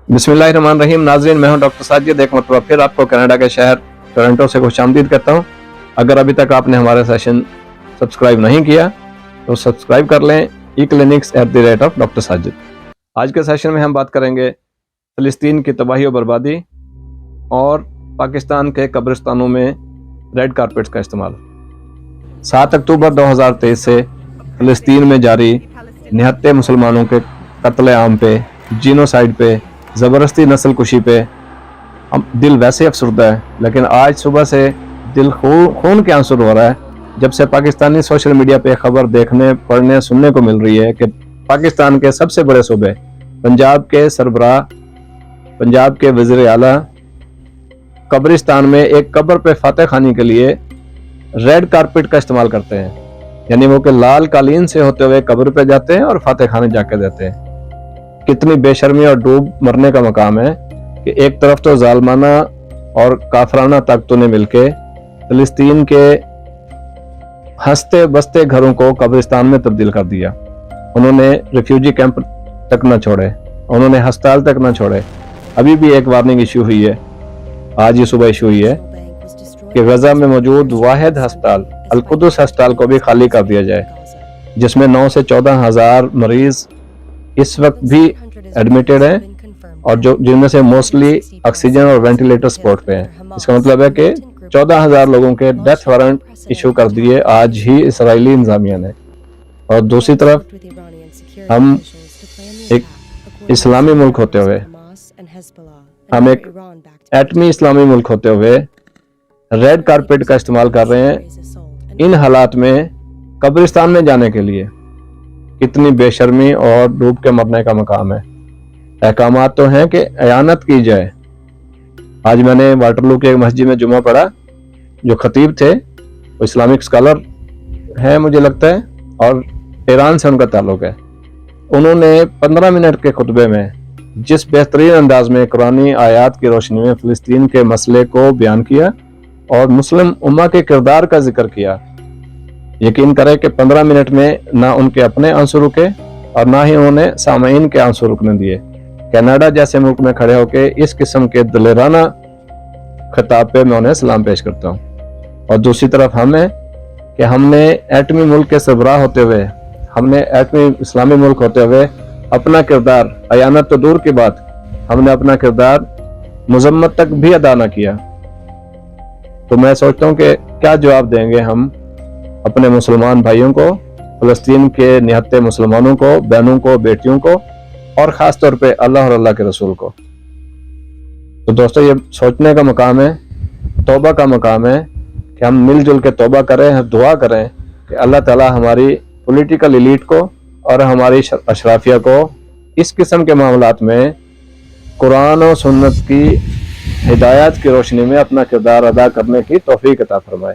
बिस्मिल्लाहिर्रहमानिर्रहीम। नाज़रीन, मैं हूं डॉक्टर साजिद। एक मरतबा फिर आपको कनाडा के शहर टोरंटो से खुशामदीद करता हूं। अगर अभी तक आपने हमारा सेशन सब्सक्राइब नहीं किया तो सब्सक्राइब कर लें @डॉक्टर साजिद। आज के सेशन में हम बात करेंगे फ़लस्तीन की तबाही और बर्बादी और पाकिस्तान के कब्रिस्तानों में रेड कारपेट्स का इस्तेमाल। 7 अक्टूबर 2023 से फ़लस्तीन में जारी निहत्ते मुसलमानों के कत्ल आम पे, जीनोसाइड पे, ज़बरदस्ती नस्ल कुशी पे दिल वैसे अफसरदा है, लेकिन आज सुबह से दिल खून के आंसू रो रहा है जब से पाकिस्तानी सोशल मीडिया पे खबर देखने, पढ़ने, सुनने को मिल रही है कि पाकिस्तान के सबसे बड़े सूबे पंजाब के सरबराह, पंजाब के वज़ीर आला कब्रिस्तान में एक कब्र पे फातह खानी के लिए रेड कारपेट का इस्तेमाल करते हैं। यानी वो कि लाल कालीन से होते हुए कब्र पे जाते हैं और फातह खाने जाके देते हैं। कितनी बेशर्मी और डूब मरने का मकाम है कि एक तरफ तो जालमाना और काफराना ताकतों ने मिलके फ़लस्तीन के हंसते बसते घरों को कब्रिस्तान में तब्दील कर दिया। उन्होंने रिफ्यूजी कैंप तक न छोड़े, उन्होंने हस्पताल तक न छोड़े। अभी भी एक वार्निंग इशू हुई है, आज ही सुबह इशू हुई है कि गजा में मौजूद वाहिद हस्पताल अल-कुद्स हस्पताल को भी खाली कर दिया जाए, जिसमें 9 से 14 हज़ार मरीज इस वक्त भी एडमिटेड हैं और जो जिनमें से मोस्टली ऑक्सीजन और वेंटिलेटर सपोर्ट पे हैं। इसका मतलब है कि 14,000 लोगों के डेथ वारंट इशू कर दिए आज ही इसराइली इंतजामिया ने। और दूसरी तरफ हम एक इस्लामी मुल्क होते हुए, हम एक एटमी इस्लामी मुल्क होते हुए रेड कारपेट का इस्तेमाल कर रहे हैं इन हालात में कब्रिस्तान में जाने के लिए। कितनी बेशर्मी और डूब के मरने का मकाम है। अहकामात तो हैं कि अयानत की जाए। आज मैंने वाटरलू के एक मस्जिद में जुमा पढ़ा, जो खतीब थे वो इस्लामिक स्कॉलर हैं मुझे लगता है, और ईरान से उनका ताल्लुक है। उन्होंने 15 मिनट के खुतबे में जिस बेहतरीन अंदाज में कुरानी आयात की रोशनी में फ़लस्तीन के मसले को बयान किया और मुस्लिम उम्मा के किरदार का जिक्र किया, यकीन करें कि 15 मिनट में ना उनके अपने आंसू रुके और ना ही उन्होंने सामईन के आंसू रुकने दिए। कनाडा जैसे मुल्क में खड़े होकर इस किस्म के दिलेराना खिताब पे मैं उन्हें सलाम पेश करता हूँ। और दूसरी तरफ हम है कि हमने एटमी मुल्क के सरबराह होते हुए, हमने एटमी इस्लामी मुल्क होते हुए अपना किरदार, अयानत तो दूर की बात, हमने अपना किरदार मुजम्मत तक भी अदा न किया। तो मैं सोचता हूँ कि क्या जवाब देंगे हम अपने मुसलमान भाइयों को, फ़लस्तीन के निहत्ते मुसलमानों को, बहनों को, बेटियों को, और ख़ास तौर पे अल्लाह और अल्लाह के रसूल को। तो दोस्तों, ये सोचने का मकाम है, तौबा का मकाम है कि हम मिलजुल के तौबा करें, दुआ करें कि अल्लाह ताला हमारी पॉलिटिकल एलीट को और हमारी अशराफिया को इस किस्म के मामलात में कुरान और सुन्नत की हिदायत की रोशनी में अपना किरदार अदा करने की तौफीक अता फरमाए।